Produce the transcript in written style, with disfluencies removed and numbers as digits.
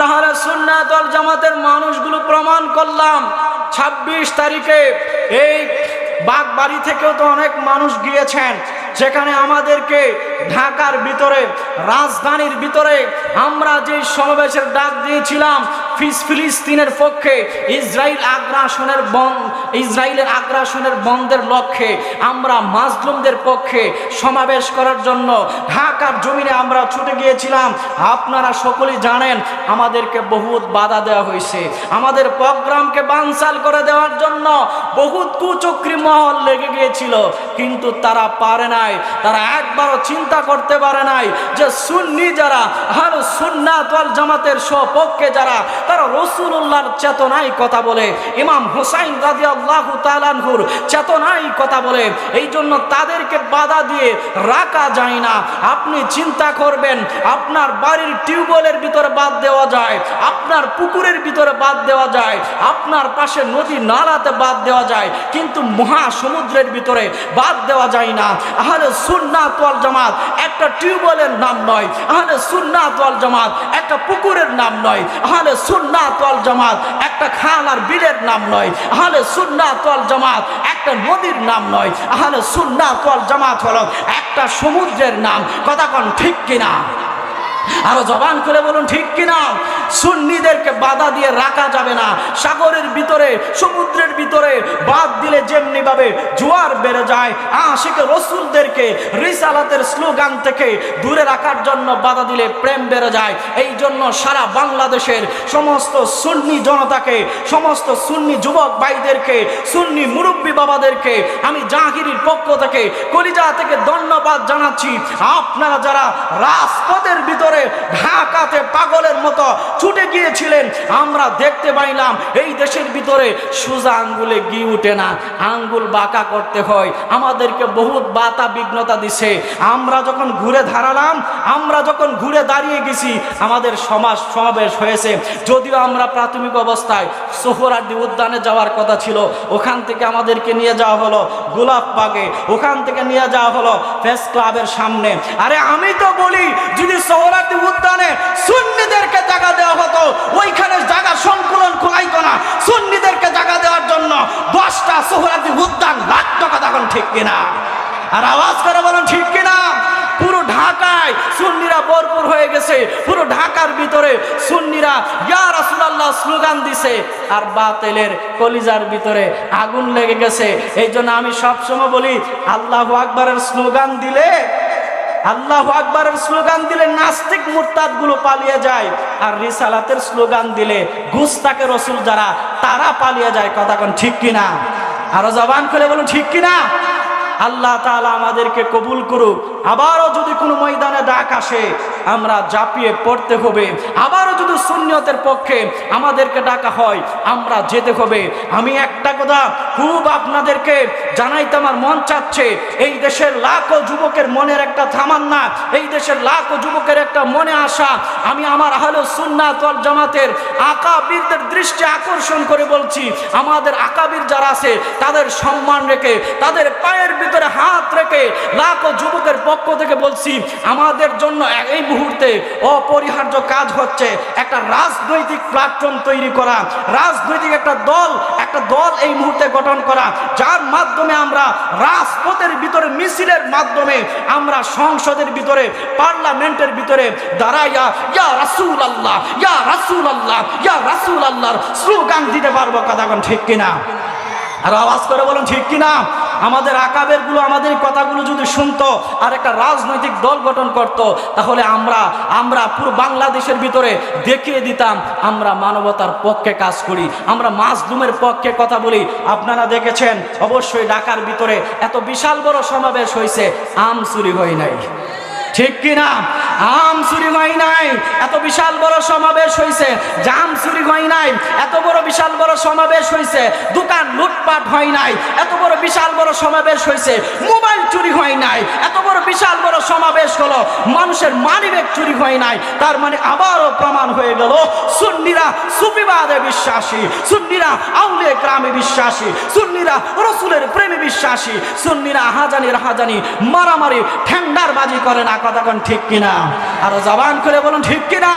আহলে সুন্নাত ওয়াল জামাতের মানুষগুলো প্রমাণ করলাম 26 তারিখে এই বাগবাড়ি থেকেও তো অনেক মানুষ গিয়েছেন, যেখানে আমাদেরকে ঢাকার ভিতরে, রাজধানীর ভিতরে আমরা যে সমাবেশের ডাক দিয়েছিলাম ফিলিস্তিনের পক্ষে, ইসরায়েলের আগ্রাসনের বন্ধের লক্ষ্যে আমরা মাজলুমদের পক্ষে সমাবেশ করার জন্য ঢাকার জমিনে আমরা ছুটে গিয়েছিলাম। আপনারা সকলেই জানেন আমাদেরকে বহুত বাধা দেওয়া হয়েছে, আমাদের প্রোগ্রামকে বানচাল করে দেওয়ার জন্য বহুত কুচক্রী মহল লেগে গিয়েছিল, কিন্তু তারা পারে নাই, তারা একবারও চিন্তা করতে পারে নাই যে সুন্নি যারা, আহলে সুন্নাত ওয়াল জামাতের সপক্ষে যারা, তারা রাসূলুল্লাহর চেতনায় কথা বলে, ইমাম হুসাইন রাদিয়াল্লাহু তাআলা আনহুর চেতনায় কথা বলে, এই জন্য তাদেরকে বাধা দিয়ে রাখা যায় না। আপনি চিন্তা করবেন, আপনার বাড়ির টিউবওয়েলের ভিতরে বাদ দেওয়া যায়, আপনার পুকুরের ভিতরে বাদ দেওয়া যায়, আপনার পাশে নদী নালাতে বাদ দেওয়া যায়, কিন্তু মহাসমুদ্রের ভিতরে বাদ দেওয়া যায় না। আহলে সুন্নাত ওয়াল জামাত একটা টিউবওয়েলের নাম নয়, আহলে সুন্নাত ওয়াল জামাত একটা পুকুরের নাম নয়, আহলে সুন্নাত ওয়াল জামাত একটা খাল আর বিলের নাম নয়, আহলে সুন্নাত ওয়াল জামাত একটা নদীর নাম নয়, আহলে সুন্নাত ওয়াল জামাত হলো একটা সমুদ্রের নাম। কথা কোন ঠিক কিনা? আরো জবান খুলে বলুন ঠিক কিনা? সুন্নিদেরকে বাধা দিয়ে রাখা যাবে না। সাগরের ভিতরে, সমুদ্রের ভিতরে বাদ দিলে যেমনি ভাবে জোয়ার বেড়ে যায়, আশিকে রসুলদেরকে রিসালাতের স্লোগান থেকে দূরে রাখার জন্য বাধা দিলে প্রেম বেড়ে যায়। এই জন্য সারা বাংলাদেশের সমস্ত সুন্নি জনতাকে, সমস্ত সুন্নি যুবক ভাইদেরকে, সুন্নি মুরব্বী বাবাদেরকে আমি জাহিরির পক্ষ থেকে, কলিজা থেকে ধন্যবাদ জানাচ্ছি। আপনারা যারা রাজপথের ভিতরে ঢাকাতে পাগলের মতো ছুটে গিয়েছিলেন, আমরা দেখতে পাইলাম এই দেশের ভিতরে সোজা আঙ্গুলে ঘি উঠে না, আঙ্গুল বাঁকা করতে হয়। আমাদেরকে বহুত বাধা বিঘ্নতা দিছে। আমরা যখন ঘুরে দাঁড়ালাম, আমরা যখন ঘুরে দাঁড়িয়ে গেছি, আমাদের সমাবেশ হয়েছে। যদিও আমরা প্রাথমিক অবস্থায় সোহরাওয়ার্দী উদ্যানে যাওয়ার কথা ছিল, ওখান থেকে আমাদেরকে নিয়ে যাওয়া হলো গোলাপবাগে, ওখান থেকে নিয়ে যাওয়া হলো প্রেস ক্লাবের সামনে। আরে আমি তো বলি, যদি সোহরাওয়ার্দী উদ্যানে সুন্নিদেরকে জায়গা দেওয়া হতো, ওইখানে জায়গা সংকুলন খোলাইতো না। সুন্নিদেরকে জায়গা দেওয়ার জন্য 10টা সোহরাওয়ার্দী উদ্যান লাগতো। কথা এখন ঠিক কিনা? আর আওয়াজ করে বলুন ঠিক কিনা? পুরো ঢাকায় সুন্নিরা ভরপুর হয়ে গেছে, পুরো ঢাকার ভিতরে সুন্নিরা ইয়া রাসূলুল্লাহ স্লোগান দিছে, আর বাতিলের কলিজার ভিতরে আগুন লেগে গেছে। এই জন্য আমি সবসময় বলি, আল্লাহু আকবারের স্লোগান দিলে, আল্লাহু আকবারের স্লোগান দিলে নাস্তিক মুরতাদ গুলো পালিয়ে যায়, আর রিসালাতের স্লোগান দিলে গুস্তাকে রসুল যারা, তারা পালিয়ে যায়। কথা কোন ঠিক কিনা? আরো জবান খুলে বলুন ঠিক কিনা? আল্লাহ তাআলা আমাদেরকে কবুল করুক। আবারও যদি কোনো ময়দানে ডাক আসে, আমরা ঝাঁপিয়ে পড়তে হবে। আবারও যদি সুন্নিয়তের পক্ষে আমাদেরকে ডাকা হয়, আমরা যেতে হবে। আমি একটা কথা খুব আপনাদেরকে জানাইতে আমার মন চাচ্ছে, এই দেশের লাখো যুবকের মনের একটা তামান্না, এই দেশের লাখো যুবকের একটা মনে আশা, আমি আমার আহলে সুন্নাত ওয়াল জামাতের আকাবিরদের দৃষ্টি আকর্ষণ করে বলছি, আমাদের আকাবির যারা আছে তাদের সম্মান রেখে, তাদের পায়ের ভিতরে হাত রেখে লাখো যুবকের পক্ষ থেকে বলছি, আমাদের জন্য এই মুহূর্তে অপরিহার্য কাজ হচ্ছে একটা রাজনৈতিক প্ল্যাটফর্ম তৈরি করা, রাজনৈতিক একটা দল এই মুহূর্তে গঠন করা, যার মাধ্যমে আমরা রাজপথের ভিতরে মিছিলের মাধ্যমে আমরা সংসদের ভিতরে, পার্লামেন্টের ভিতরে দাঁড়াইয়া ইয়া রাসূলুল্লাহ, ইয়া রাসূলুল্লাহ, ইয়া রাসূলুল্লাহর স্লোগান দিতে পারবো। কথা কোন ঠিক কিনা? আর আওয়াজ করে বলুন ঠিক কিনা? আমাদের আকাবের গুলো আমাদের কথাগুলো যদি শুনতো আর একটা রাজনৈতিক দল গঠন করত, তাহলে আমরা পুরো বাংলাদেশের ভিতরে দেখিয়ে দিতাম আমরা মানবতার পক্ষে কাজ করি, আমরা মাজলুমের পক্ষে কথা বলি। আপনারা দেখেছেন অবশ্যই ঢাকার ভিতরে এত বিশাল বড় সমাবেশ হয়েছে, আম চুরি হয় নাই, ঠিক কিনা? আম চুরি হয় নাই। এত বিশাল বড় সমাবেশ হয়েছে, জাম চুরি হয় নাই। এত বড় বিশাল বড় সমাবেশ হয়েছে, দোকান লুটপাট হয় নাই। এত বড় বিশাল বড় সমাবেশ হয়েছে, মোবাইল চুরি হয় নাই। এত বড় বিশাল বড় সমাবেশ হলো, মানুষের মানিব্যাগ চুরি হয় নাই। তার মানে আবারও প্রমাণ হয়ে গেল সুন্নিরা সুফিবাদে বিশ্বাসী, সুন্নিরা আউলিয়া গ্রামে বিশ্বাসী, সুন্নিরা রসুলের প্রেমে বিশ্বাসী, সুন্নিরা রাহাজানি মারামারি ঠেন্ডারবাজি করে না। কথা কোন ঠিক কিনা? আরো জবান খুলে বলুন ঠিক কিনা?